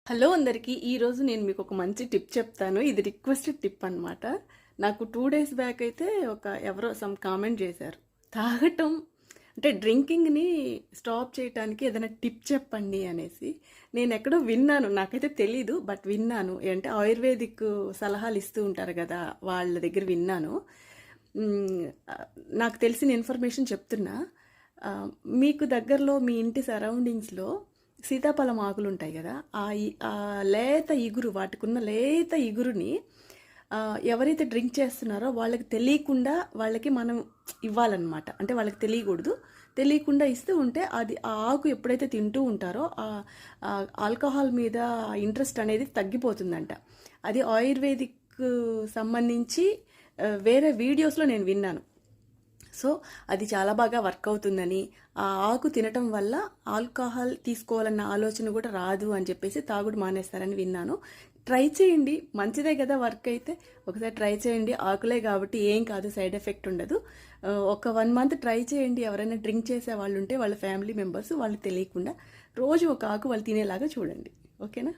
Hello అందరికీ ఈరోజు నేను మీకు ఒక మంచి టిప్ చెప్తాను. ఇది రిక్వెస్టెడ్ టిప్ అనమాట. నాకు 2 డేస్ బ్యాక్ అయితే ఎవరో సమ్ కామెంట్ చేశారు. తాగటం అంటే డ్రింకింగ్‌ని స్టాప్ చేయటానికి ఏదైనా టిప్ చెప్పండి అనేసి. నేను ఎక్కడో విన్నాను. నాకైతే తెలీదు. బట్ విన్నాను. అంటే ఆయుర్వేదిక్ సలహాలు ఇస్తూ ఉంటారు కదా! వాళ్ళ దగ్గర విన్నాను. హ్మ్. నాకు తెలిసిన ఇన్ఫర్మేషన్ చెప్తున్నా. ఆహ్, మీకు దగ్గరలో మీ ఇంటి సరౌండింగ్స్‌లో సీతాఫలం ఆకులు ఉంటాయి కదా! ఆ లేత ఇగురు వాటికున్న లేత ఇగురుని ఎవరైతే డ్రింక్ చేస్తున్నారో వాళ్ళకి తెలియకుండా వాళ్ళకి మనం ఇవ్వాలన్నమాట. అంటే వాళ్ళకి తెలియకూడదు. తెలియకుండా ఇస్తూ ఉంటే అది ఆ ఆకు ఎప్పుడైతే తింటూ ఉంటారో ఆల్కహాల్ మీద ఇంట్రెస్ట్ అనేది తగ్గిపోతుందంట. అది ఆయుర్వేదిక్ సంబంధించి వేరే వీడియోస్‌లో నేను విన్నాను. సో అది చాలా బాగా వర్క్ అవుతుందని, ఆ ఆకు తినటం వల్ల ఆల్కహాల్ తీసుకోవాలన్న ఆలోచన కూడా రాదు అని చెప్పేసి తాగుడు మానేస్తారని విన్నాను. ట్రై చేయండి, మంచిదే కదా వర్క్ అయితే. ఒకసారి ట్రై చేయండి. ఆకులే కాబట్టి ఏం కాదు, సైడ్ ఎఫెక్ట్ ఉండదు. ఒక 1 మంత్ ట్రై చేయండి. ఎవరైనా డ్రింక్ చేసే వాళ్ళు ఉంటే వాళ్ళ ఫ్యామిలీ మెంబర్స్ వాళ్ళకి తెలియకుండా రోజు ఒక ఆకు వాళ్ళు తినేలాగా చూడండి. ఓకేనా?